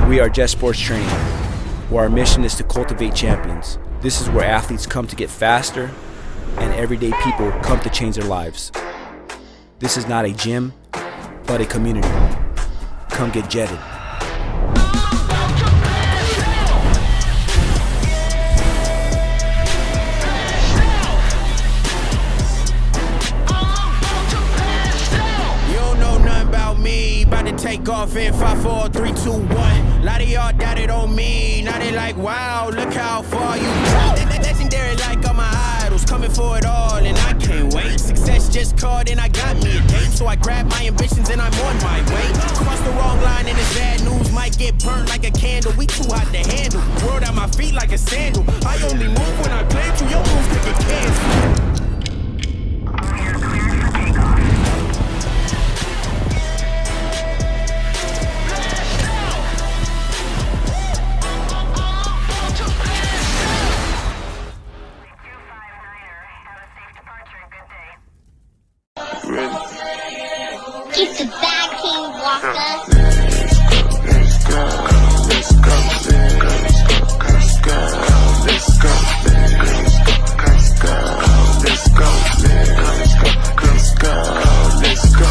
We are Jet Sports Training, where our mission is to cultivate champions. This is where athletes come to get faster and everyday people come to change their lives. This is not a gym, but a community. Come get jetted. Take off in 5, 4, 3, 2, 1. Lot of y'all doubted on me. Now they like, wow, look how far you come. Legendary like all my idols, coming for it all, and I can't wait. Success just called and I got me a date, so I grab my ambitions and I'm on my way. Cross the wrong line and it's bad news. Might get burnt like a candle. We too hot to handle. World at my feet like a sandal. I only move when I plan to. Your moves could get canceled. Keep the bag, King Walker. Let's go, let's go, let's go, let's go, let's go, let's go, let's go, let's go.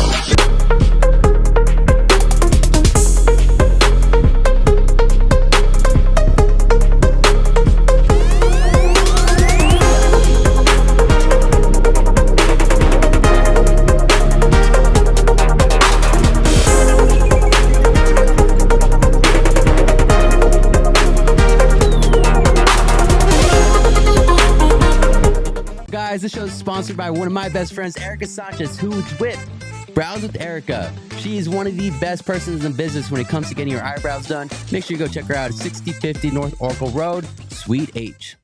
This show is sponsored by one of my best friends, Erica Sanchez, who's with Brows with Erica. She is one of the best persons in business when it comes to getting your eyebrows done. Make sure you go check her out at 6050 North Oracle Road, Suite H.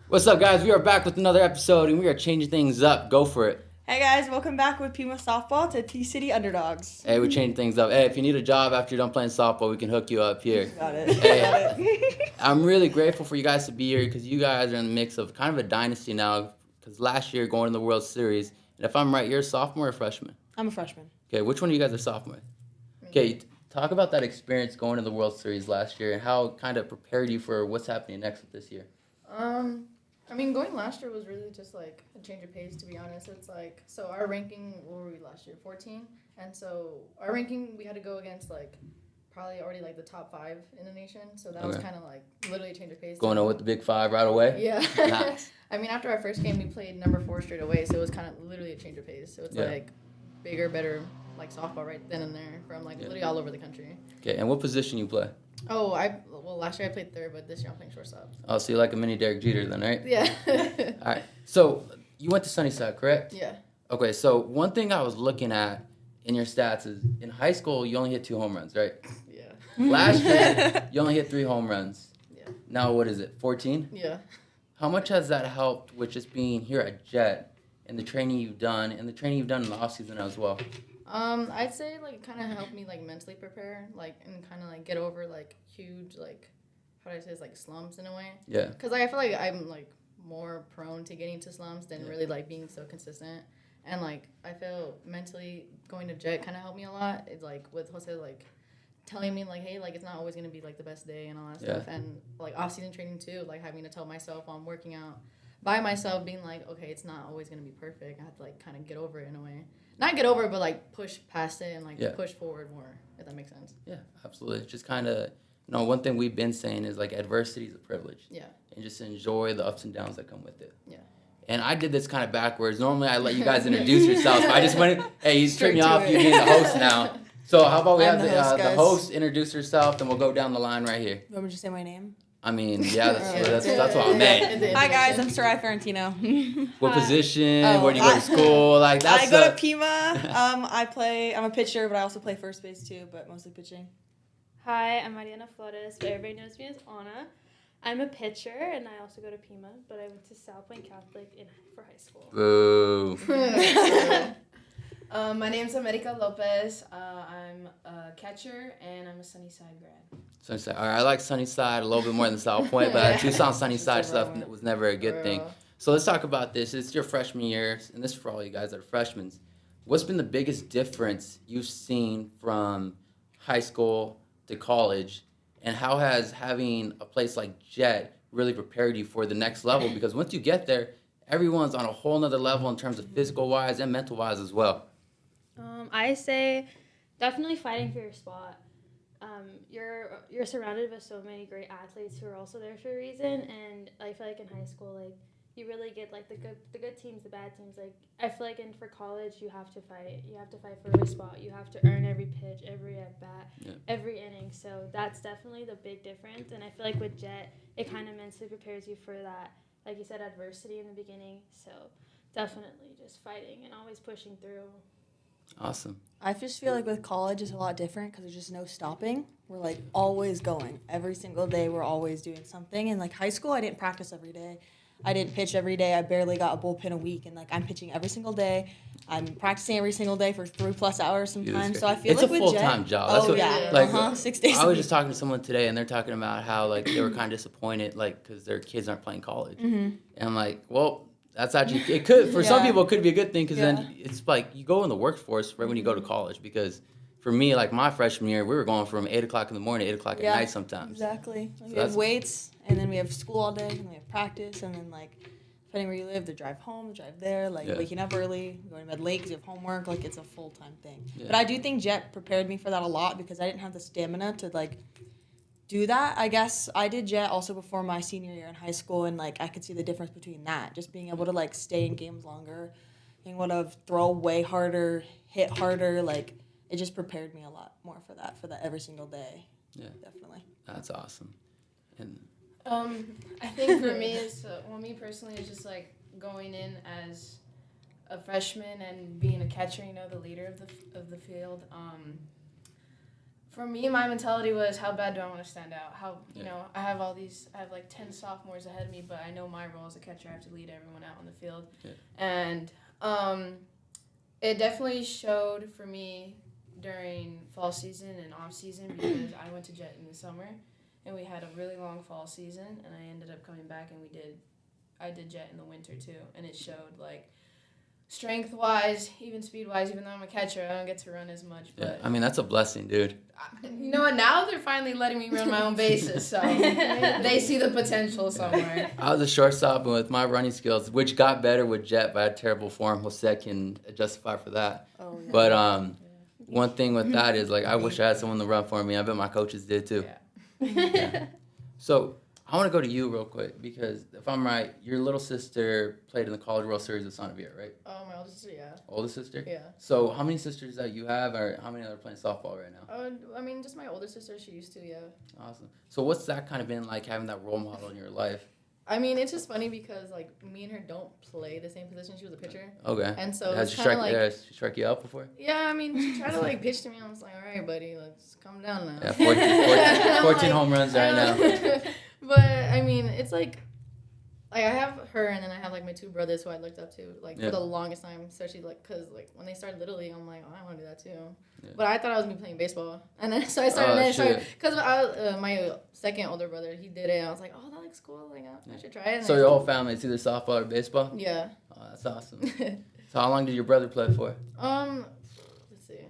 What's up, guys? We are back with another episode, and we are changing things up. Go for it. Hey guys, welcome back with Pima Softball to T-City Underdogs. Hey, we're changing things up. Hey, if you need a job after you're done playing softball, we can hook you up here. Got it. Hey, Got it. I'm really grateful for you guys to be here because you guys are in the mix of kind of a dynasty now. Because last year, going to the World Series, and if I'm right, you're a sophomore or a freshman? I'm a freshman. Okay, which one of you guys are sophomore? Okay, talk about that experience going to the World Series last year and how it kind of prepared you for what's happening next with this year. I mean, going last year was really just like a change of pace, to be honest. It's like, so our ranking, what were we last year? 14? And so our ranking, we had to go against like probably already like the top 5 in the nation. So that was kind of like literally a change of pace. Going on with the big 5 right away? Yeah. Nice. I mean, after our first game, we played number 4 straight away. So it was kind of literally a change of pace. So it's like bigger, better, like softball right then and there from like literally all over the country. Okay, and what position you play? Oh, well, last year I played third, but this year I'm playing shortstop. Oh, so you're like a mini Derek Jeter then, right? Yeah. All right. So you went to Sunnyside, correct? Yeah. Okay, so one thing I was looking at in your stats is in high school, you only hit 2 home runs, right? Yeah. Last year, you only hit 3 home runs. Yeah. Now, what is it, 14? Yeah. How much has that helped with just being here at Jet and the training you've done and the training you've done in the offseason as well? I'd say like it kind of helped me like mentally prepare, like and kind of like get over like huge like how do I say this, like slumps in a way. Yeah. Because like I feel like I'm like more prone to getting to slumps than really like being so consistent, and like I feel mentally going to Jet kind of helped me a lot. It's like with Jose like telling me like, hey, like it's not always gonna be like the best day and all that stuff, and like off season training too, like having to tell myself I'm working out by myself, being like, okay, it's not always gonna be perfect. I have to like kind of get over it in a way. Not get over it, but like push past it and like push forward more, if that makes sense. Yeah, absolutely. It's just kind of, you know, one thing we've been saying is like adversity is a privilege. Yeah. And just enjoy the ups and downs that come with it. Yeah. And I did this kind of backwards. Normally I let you guys introduce yourselves, but I just went, hey, you tripped me off, you being the host now. So how about we have the host introduce herself, and we'll go down the line right here. You want me to say my name? I mean, yeah, that's what I meant. Hi guys, I'm Sarai Ferrantino. What position? Where do you go to school? Like that's I go to Pima. I'm a pitcher, but I also play first base too, but mostly pitching. Hi, I'm Mariana Flores, but everybody knows me as Anna. I'm a pitcher, and I also go to Pima, but I went to South Point Catholic for high school. Boo. My name's America Lopez. I'm a catcher, and I'm a Sunnyside grad. Sunnyside. All right, I like Sunnyside a little bit more than South Point, but Tucson Sunnyside stuff was never a good thing. So let's talk about this. It's your freshman year, and this is for all you guys that are freshmen. What's been the biggest difference you've seen from high school to college, And how has having a place like Jet really prepared you for the next level? Because once you get there, everyone's on a whole nother level in terms of physical-wise and mental-wise as well. I say definitely fighting for your spot. You're surrounded with so many great athletes who are also there for a reason, and I feel like in high school, like you really get like the good teams, the bad teams. Like I feel like for college, you have to fight. You have to fight for every spot. You have to earn every pitch, every at bat, every inning. So that's definitely the big difference. And I feel like with Jet, it kind of mentally prepares you for that, like you said, adversity in the beginning. So definitely just fighting and always pushing through. Awesome. I just feel like with college it's a lot different because there's just no stopping. We're like always going. Every single day we're always doing something. And like high school, I didn't practice every day. I didn't pitch every day. I barely got a bullpen a week. And like I'm pitching every single day. I'm practicing every single day for 3+ hours sometimes. So I feel it's like a with full-time Jet, job. That's yeah. 6 days I a was week. just talking to someone today, and they're talking about how like they were kind of disappointed, like because their kids aren't playing college. And I'm like, well, that's actually it could for some people it could be a good thing because then it's like you go in the workforce right when you go to college. Because for me, like my freshman year, we were going from 8 o'clock in the morning to 8 o'clock at night sometimes. Exactly. So we have weights, and then we have school all day, and we have practice, and then like depending where you live, the drive home, the drive there, like waking up early, going to bed late because you have homework. Like it's a full-time thing. But I do think Jet prepared me for that a lot because I didn't have the stamina to like do that. I guess I did Jet also before my senior year in high school, and like I could see the difference between that, just being able to like stay in games longer, being able to throw way harder, hit harder. Like it just prepared me a lot more for that every single day. Yeah, definitely. That's awesome. And I think for me me personally, it's just like going in as a freshman and being a catcher, the leader of the field. For me, my mentality was, how bad do I want to stand out? I have like 10 sophomores ahead of me, but I know my role as a catcher, I have to lead everyone out on the field. Yeah. And it definitely showed for me during fall season and off season because I went to Jet in the summer and we had a really long fall season, and I ended up coming back and I did Jet in the winter too, and it showed like strength-wise, even speed-wise, even though I'm a catcher, I don't get to run as much. But I mean, that's a blessing, dude. You know what? Now they're finally letting me run my own bases, so they see the potential somewhere. I was a shortstop, and with my running skills, which got better with Jet, but I had terrible form, Jose can justify for that. Oh, yeah. But one thing with that is, like, I wish I had someone to run for me. I bet my coaches did, too. Yeah. So I want to go to you real quick because if I'm right, your little sister played in the College World Series with Sonavia, right? Oh, my older sister, yeah. Older sister? Yeah. So how many sisters that you have, or how many are playing softball right now? I mean, just my older sister. She used to, yeah. Awesome. So what's that kind of been like, having that role model in your life? I mean, it's just funny because like me and her don't play the same position. She was a pitcher. Okay. And so has she struck you out before? Yeah, I mean, she tried to like pitch to me. I was like, all right, buddy, let's calm down now. Yeah, 14 home runs right now. But I mean, it's like I have her, and then I have like my two brothers who I looked up to for the longest time, especially like because like when they started Little League, I'm like, oh, I want to do that too. Yeah. But I thought I was gonna be playing baseball, and then so I started. Because my second older brother, he did it. And I was like, oh, that looks cool. Like I should try it. And so your whole family is either softball or baseball? Yeah. Oh, that's awesome. So how long did your brother play for? Let's see.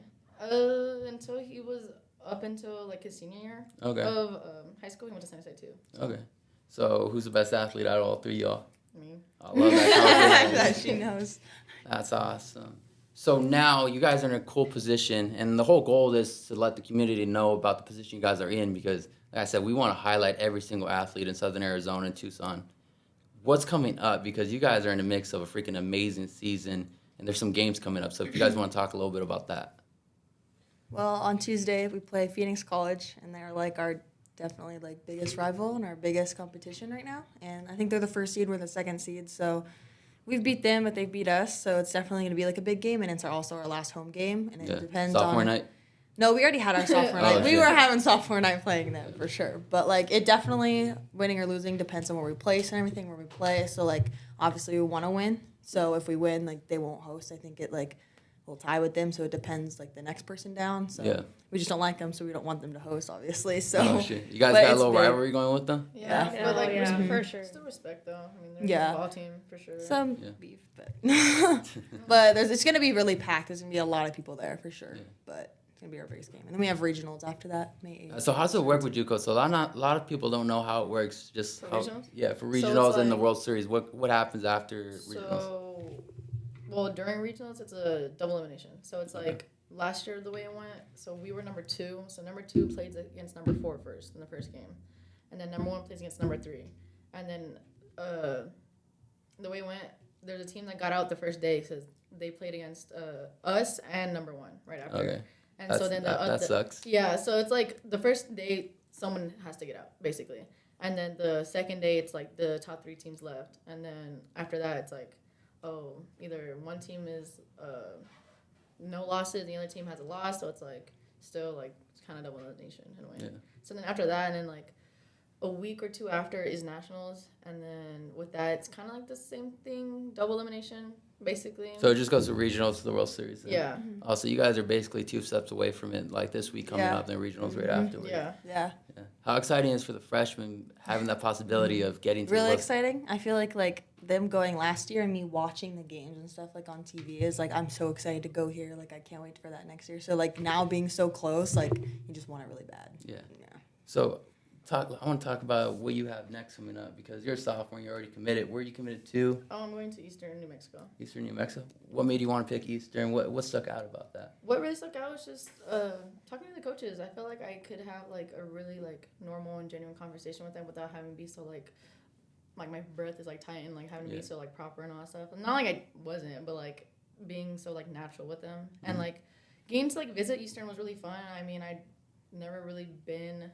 Until he was up until like his senior year of high school. He went to Sunnyside too. So. Okay. So who's the best athlete out of all three of y'all? Me. I love that. That she knows. That's awesome. So now you guys are in a cool position, and the whole goal is to let the community know about the position you guys are in because, like I said, we want to highlight every single athlete in Southern Arizona and Tucson. What's coming up? Because you guys are in the mix of a freaking amazing season, and there's some games coming up. So if you guys want to talk a little bit about that. Well, on Tuesday we play Phoenix College, and they're like our definitely like biggest rival and our biggest competition right now. And I think they're the first seed, we're the second seed, so we've beat them, but they beat us. So it's definitely going to be like a big game, and it's also our last home game. And it depends sophomore night. No, we already had our sophomore night. We were having sophomore night playing them for sure. But like it definitely winning or losing depends on where we place and everything where we play. So like obviously we want to win. So if we win, like they won't host. I think it like we'll tie with them. So it depends like the next person down. So we just don't like them, so we don't want them to host obviously. So you guys got a little rivalry going with them? Yeah. But like for sure. Still respect though. I mean, they're a ball team for sure. Some beef, but but it's gonna be really packed. There's gonna be a lot of people there for sure. But gonna be our biggest game. And then we have regionals after that, May 8th. So how does it work with JUCO? So a lot of people don't know how it works. Just For how, regionals? yeah, for So regionals it's and the like- World Series. What happens after regionals? So, well, during regionals, it's a double elimination. So it's like last year the way it went. So we were number 2. So number 2 plays against number 4 first in the first game, and then number 1 plays against number 3, and then the way it went, there's a team that got out the first day because they played against us and number 1 right after. Okay. And so then that sucks. Yeah, so it's like the first day someone has to get out basically, and then the second day it's like the top 3 teams left, and then after that it's like, oh, either one team is no losses, the other team has a loss, so it's like still like it's kind of double elimination in a way. Yeah. So then after that, and then like a week or 2 after is nationals, and then with that it's kind of like the same thing, double elimination basically. So it just goes to regionals to the World Series. Then. Yeah. Also, you guys are basically 2 steps away from it. Like this week coming Yeah. up, then regionals right afterwards. Yeah. Yeah. Yeah. How exciting is for the freshmen having that possibility of getting to Really look. exciting. I feel like them going last year and me watching the games and stuff like on TV is like I'm so excited to go here. Like I can't wait for that next year. So like now being so close, like you just want it really bad. Yeah. Yeah. So I want to talk about what you have next coming up because you're a sophomore, you're already committed. Where are you committed to? Oh, I'm going to Eastern New Mexico. Eastern New Mexico. What made you want to pick Eastern? What stuck out about that? What really stuck out was just talking to the coaches. I felt like I could have like a really like normal and genuine conversation with them without having to be so like my breath is like tight and like having to be so like proper and all that stuff. Not like I wasn't, but like being so like natural with them. And like getting to like visit Eastern was really fun. I mean, I'd never really been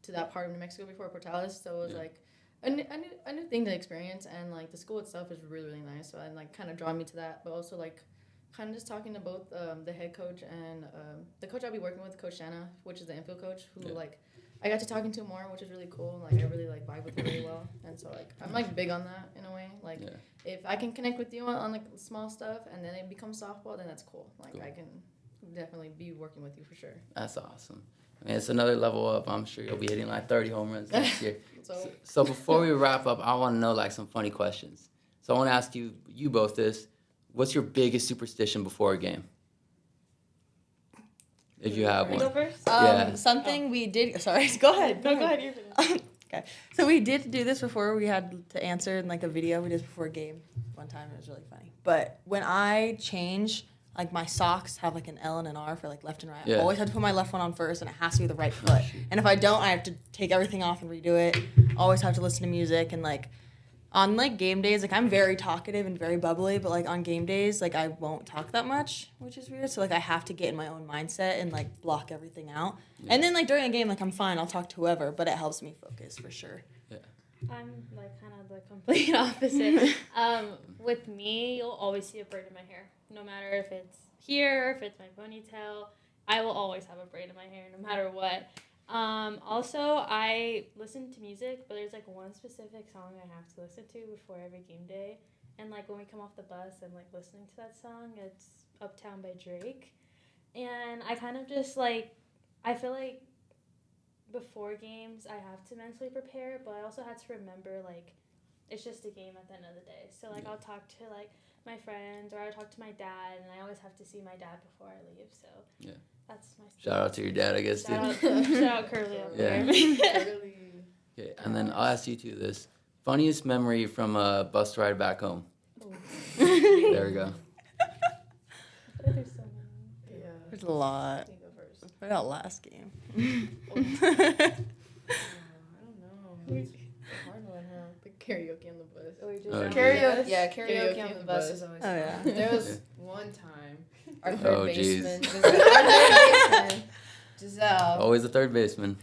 to that part of New Mexico before, Portales, so it was like a new thing to experience, and like the school itself is really, really nice, so and like kind of draw me to that, but also like kind of just talking to both the head coach and the coach I'll be working with, Coach Shanna, which is the infield coach, who like I got to talking to more, which is really cool. Like I really like vibe with her really well, and so like I'm like big on that in a way. Like if I can connect with you on like small stuff, and then it becomes softball, then that's cool. Like I can definitely be working with you for sure. That's awesome. I mean, it's another level up. I'm sure you'll be hitting like 30 home runs next year. So before we wrap up, I want to know like some funny questions. So I want to ask you both this. What's your biggest superstition before a game? If you have one. Go first? Something we did. Sorry, go ahead. Go ahead. You're finished. Okay. So we did do this before. We had to answer in like a video we did before a game one time. It was really funny. But when I change, like my socks have like an L and an R for like left and right. I always have to put my left one on first, and it has to be the right foot. And if I don't, I have to take everything off and redo it. Always have to listen to music, and like on like game days, like I'm very talkative and very bubbly, but like on game days, like I won't talk that much, which is weird. So like I have to get in my own mindset and like block everything out. And then like during a game, like I'm fine, I'll talk to whoever, but it helps me focus for sure. I'm like kind of the complete opposite. With me, you'll always see a braid in my hair. No matter if it's here, if it's my ponytail, I will always have a braid in my hair no matter what. Also, I listen to music, but there's like one specific song I have to listen to before every game day. And like when we come off the bus, I'm like listening to that song. It's Uptown by Drake. And I kind of just like, I feel like before games, I have to mentally prepare, but I also have to remember, like, it's just a game at the end of the day. So, like, I'll talk to, like, my friends, or I'll talk to my dad, and I always have to see my dad before I leave, so that's my Shout out to your dad, I guess, shout out Curly over there. Okay, and then I'll ask you two this. Funniest memory from a bus ride back home? There we go. There's so many. Yeah. There's a lot. You go first. What about last game? I don't know. It's a hard one, huh? The karaoke on the bus. Karaoke, yeah, karaoke on the bus is always Oh, fun. yeah. There was one time, our third baseman, Giselle, Always the third baseman.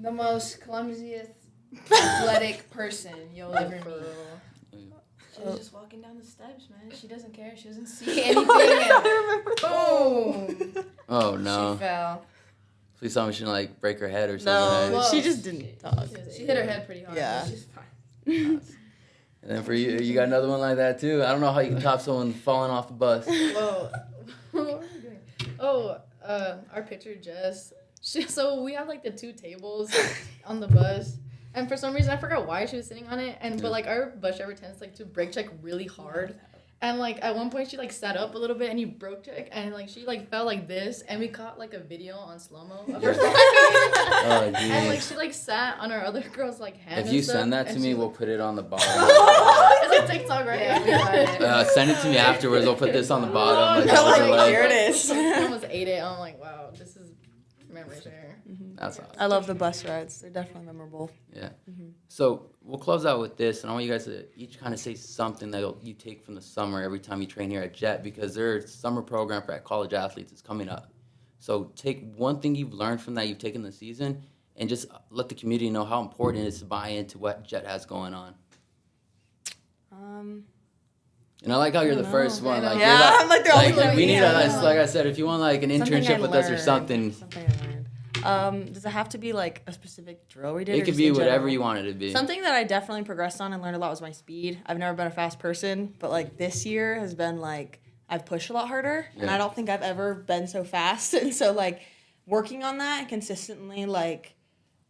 the most clumsiest, athletic person you'll ever meet. She was just walking down the steps, man. She doesn't care. She doesn't see anything. And boom! Oh, no. She fell. Please tell me she didn't, like, break her head or No, something. Well, she just didn't talk. She hit her head pretty hard. Yeah. But she's fine. And then for you, you got another one like that, too? I don't know how you can top someone falling off the bus. Whoa. What were we doing? Oh, our pitcher, Jess. So we have, like, the 2 tables on the bus. And for some reason, I forgot why she was sitting on it. But, like, our bus driver tends, like, to brake check really hard. And like at one point she like sat up a little bit and he broke it and like she like fell like this and we caught like a video on slow-mo of her Oh, geez. and like she like sat on our other girl's like hand. If you send that to me, we'll put it on the bottom. It's like TikTok, right? Yeah, we got it. Send it to me afterwards. We'll put this on the bottom. Here it is. I almost ate it. I'm like, wow, this is memories here. That's awesome. I love the bus rides. They're definitely memorable. Yeah. So we'll close out with this, and I want you guys to each kind of say something that you take from the summer every time you train here at Jet, because their summer program for college athletes is coming up. So take one thing you've learned from that you've taken this season, and just let the community know how important it is to buy into what Jet has going on. And I like how you're the first one. Like, yeah, you're I'm like the only one. we need Yeah. like I said, if you want like an internship with us or something, Something I learned. Does it have to be like a specific drill we did? it or could just be in whatever general? you want it to be. Something that I definitely progressed on and learned a lot was my speed. I've never been a fast person, but like this year has been like I've pushed a lot harder, and Yeah. I don't think I've ever been so fast. And so like working on that and consistently like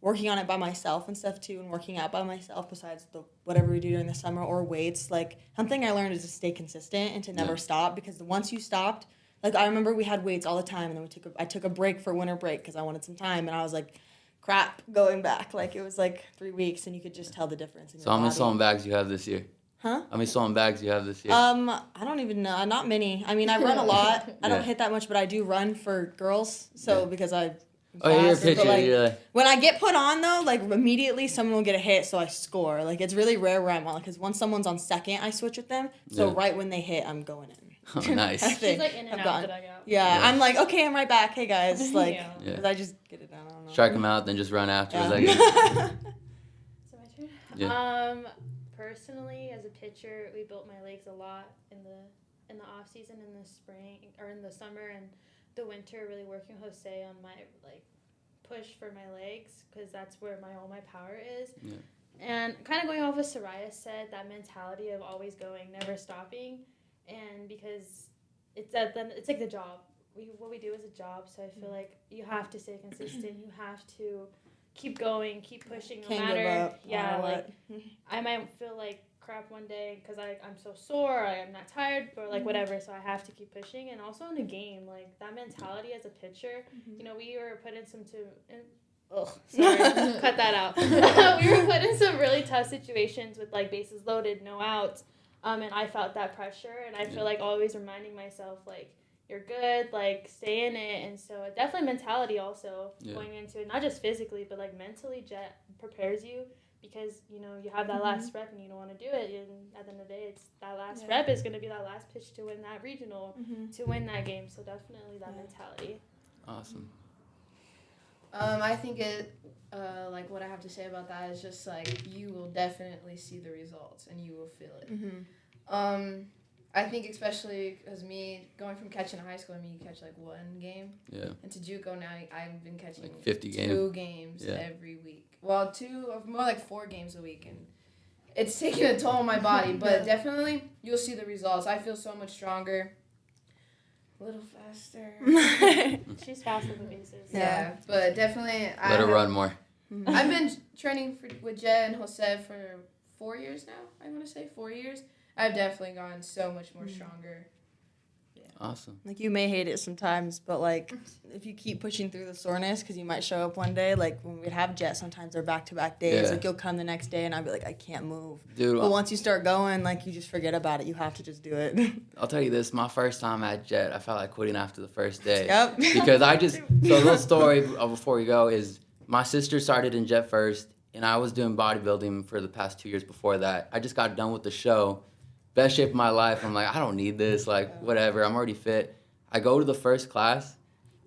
working on it by myself and stuff too, and working out by myself besides the whatever we do during the summer or weights. Like something I learned is to stay consistent and to never stop, because once you stopped, like I remember we had weights all the time, and then I took a break for winter break because I wanted some time, and I was like, crap, going back. Like it was like 3 weeks, and you could just tell the difference in So your how many body. sewing bags you have this year? Huh? How many sewing bags you have this year? I don't even know. Not many. I mean, I run a lot. I Yeah. don't hit that much, but I do run for girls. So because I. Oh, you're a fast, but, pitcher. like, You're like, when I get put on though, like immediately someone will get a hit, so I score. Like it's really rare where I'm on, because once someone's on second, I switch with them. So Yeah. right when they hit, I'm going in. oh, nice. Kind of thing. She's like in and I've out gone. the dugout. Yeah, Yeah. I'm like, okay, I'm right back. Hey guys, like, Yeah. Yeah. 'cause I just get it done. I don't know. Strike them out, then just run after. Yeah. Is that good? So my turn. Yeah. Personally, as a pitcher, we built my legs a lot in the off season, in the spring or in the summer and the winter. Really working with Jose on my like push for my legs, because that's where all my power is. Yeah. And kind of going off what Soraya said, that mentality of always going, never stopping, and because it's like the job. What we do is a job, so I feel like you have to stay consistent. You have to keep going, keep pushing, no Can't matter. give up. no Yeah, matter like what. I might feel like crap one day because I'm so sore, I'm not tired, or like whatever. So I have to keep pushing. And also in the game, like that mentality as a pitcher, you know, we were put in sorry, cut that out. We were put in some really tough situations with like bases loaded, no outs, and I felt that pressure, and I feel like always reminding myself like, you're good, like stay in it. And so definitely mentality also going into it, not just physically but like mentally. Jet prepares you, because you know you have that last rep and you don't want to do it, and at the end of the day it's that last rep is going to be that last pitch to win that regional, to win that game. So definitely that mentality. Awesome. I think it, like what I have to say about that is just like you will definitely see the results and you will feel it. I think especially because me going from catching in high school, I mean you catch like one game. Yeah. And to JUCO now I've been catching Like 50 two games Yeah. every week. Well, more like 4 games a week, and it's taking a toll on my body. But definitely you'll see the results. I feel so much stronger. A little faster. She's fast with the bases. Yeah, but definitely. Let her run more. I've been training with Jet and Jose for 4 years now. I want to say 4 years. I've definitely gotten so much more stronger. Awesome. Like you may hate it sometimes, but like if you keep pushing through the soreness, because you might show up one day, like when we'd have Jet, sometimes they're back-to-back days. Yeah. Like you'll come the next day and I'd be like, I can't move. Dude, But once you start going, like you just forget about it. You have to just do it. I'll tell you this, my first time at Jet, I felt like quitting after the first day. Yep. Because so a little story before we go is my sister started in Jet first, and I was doing bodybuilding for the past 2 years before that. I just got done with the show. Best shape of my life. I'm like, I don't need this. Like, whatever. I'm already fit. I go to the first class.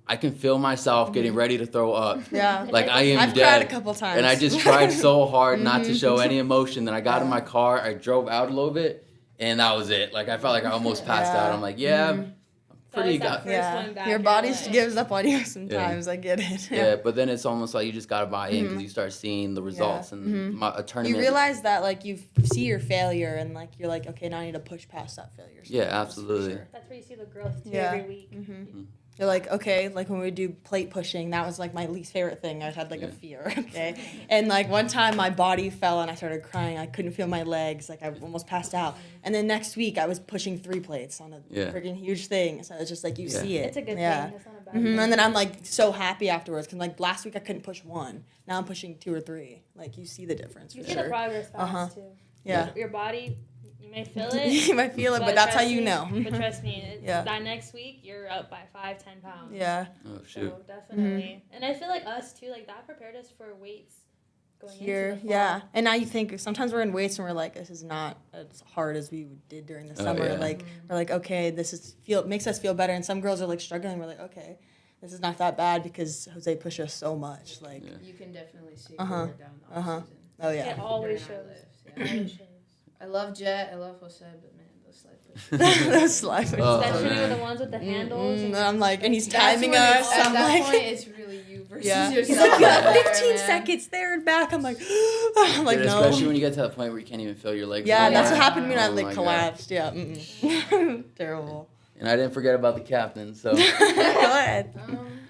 I can feel myself getting ready to throw up. Yeah. Like, I am I've dead. cried a couple times. And I just tried so hard not to show any emotion. Then I got in my car. I drove out a little bit, and that was it. Like, I felt like I almost passed out. I'm like, I'm pretty good. Your body gives up on you sometimes. I get it. Yeah, but then it's almost like you just got to buy in because you start seeing the results and a tournament. You realize that like you see your failure and like you're like, okay, now I need to push past that failure. Yeah, absolutely. Sure. That's where you see the growth too Yeah. every week. They're like, okay, like when we would do plate pushing, that was like my least favorite thing. I had like a fear, okay? And like one time my body fell and I started crying. I couldn't feel my legs. Like I almost passed out. And then next week I was pushing 3 plates on a freaking huge thing. So it's just like you see it. It's a good thing. It's not a bad thing. And then I'm like so happy afterwards. Cause like last week I couldn't push 1. Now I'm pushing 2 or 3. Like you see the difference. You see the progress fast too. Yeah. Your body, you may feel it. You might feel it, but that's how you know. But trust me, that next week you're up by 5-10 pounds. Yeah. Oh shoot. So definitely. And I feel like us too, like that prepared us for weights going Here, into the fall. yeah. And now you think sometimes we're in weights and we're like, this is not as hard as we did during the summer. Yeah. Like we're like, okay, this makes us feel better. And some girls are like struggling. We're like, okay, this is not that bad because Jose pushed us so much. Like You can definitely see it going down the off season. Oh yeah. It always shows. Always shows. I love Jet. I love Jose, but man, those slide pushes. Those slide pushes. Especially man. with the ones with the handles. And I'm like, and he's That's timing when us. At I'm that like, point, it's really you versus yourself. He's like, you have there, 15 man. seconds there and back. I'm like, I'm like, Dude, no. especially when you get to that point where you can't even feel your legs. Yeah, anymore. that's what happened to me when I Oh like my collapsed. Yeah. Terrible. And I didn't forget about the captain. So Go ahead.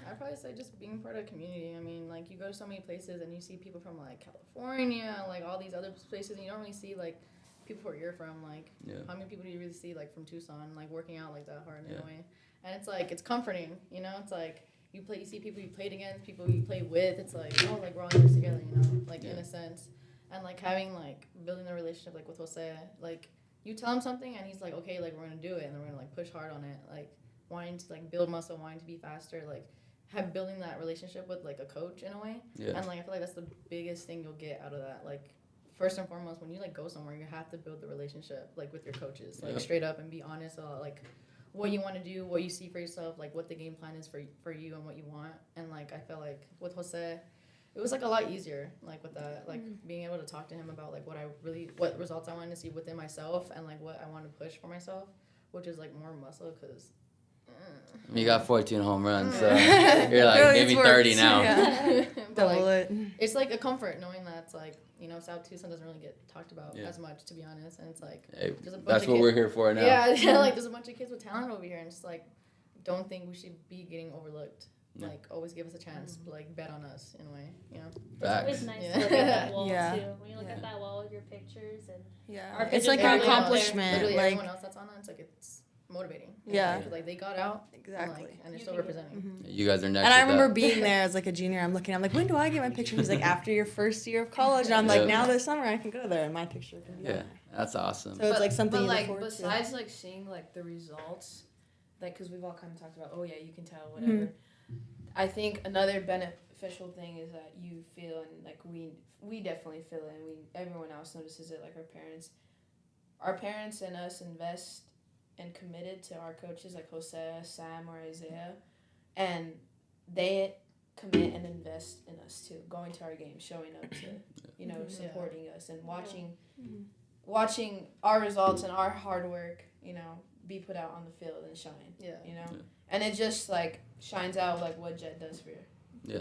I'd probably say just being part of the community. I mean, like you go to so many places and you see people from like California, like all these other places, and you don't really see like people where you're from. Like how many people do you really see like from Tucson, like working out like that hard in a way? And it's like it's comforting, you know. It's like you see people you played against, people you played with. It's like like we're all in this together, you know, like in a sense. And like having like building a relationship like with Jose, like you tell him something and he's like, okay, like we're gonna do it, and then we're gonna like push hard on it, like wanting to like build muscle, wanting to be faster, like building that relationship with like a coach in a way. And like I feel like that's the biggest thing you'll get out of that. Like first and foremost, when you like go somewhere, you have to build the relationship like with your coaches, like straight up, and be honest about like what you want to do, what you see for yourself, like what the game plan is for you and what you want. And like I felt like with Jose, it was like a lot easier, like with that, like being able to talk to him about like what results I wanted to see within myself and like what I wanted to push for myself, which is like more muscle because. you got 14 home runs, so you're like maybe 30 now. Yeah. But like, Double it. it's like a comfort knowing that it's like, you know, South Tucson doesn't really get talked about as much, to be honest. And it's like, Hey, there's a bunch that's of what kids, we're here for now. Yeah, like there's a bunch of kids with talent over here, and it's like, don't think we should be getting overlooked. Yeah. Like, always give us a chance, like bet on us in a way, you know. Facts. It's always nice to look at that wall Yeah. too. When you look at that wall with your pictures and our It's pictures like are an out there. accomplishment. Literally Like everyone else that's on that, it's like it's motivating. Yeah. Because, like they got out exactly. and they're still representing. You guys are next. And I with remember that. being there as like a junior. I'm like, when do I get my picture? He's like, after your first year of college. And I'm like, now this summer I can go there and my picture can be on there. That's awesome. So it's like something But you look like forward besides to. like seeing like the results, like because we've all kind of talked about, oh yeah, you can tell whatever. I think another beneficial thing is that you feel, and like we definitely feel it, and everyone else notices it, like our parents and us invest and committed to our coaches like Jose, Sam, or Isaiah, and they commit and invest in us too, going to our games, showing up to, you know, supporting us and watching our results and our hard work, you know, be put out on the field and shine. Yeah. You know? And it just like shines out like what Jet does for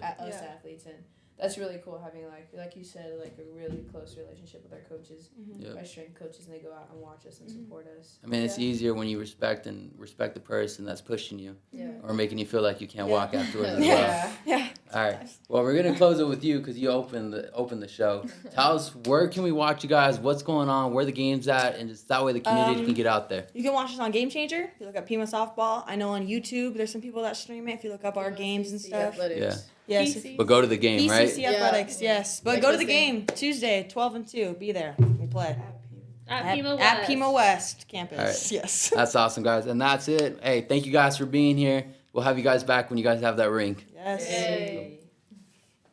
us athletes, and that's really cool having like you said, like a really close relationship with our coaches, our strength coaches, and they go out and watch us and support us. I mean, it's easier when you respect the person that's pushing you, or making you feel like you can't walk afterwards as well. Yeah. All right. Well, we're gonna close it with you because you opened the show. Tell us, where can we watch you guys? What's going on? Where the game's at, and just that way the community can get out there. You can watch us on Game Changer. If you look up Pima Softball. I know on YouTube there's some people that stream it. If you look up our games and stuff. Athletics. Yes. But go to the game, right? PCC Athletics, yes. But Like go to the Jose. game Tuesday, 12 and 2. Be there. We play. At Pima West. At Pima West campus. All right. Yes. That's awesome, guys. And that's it. Hey, thank you guys for being here. We'll have you guys back when you guys have that ring. Yes. Yay.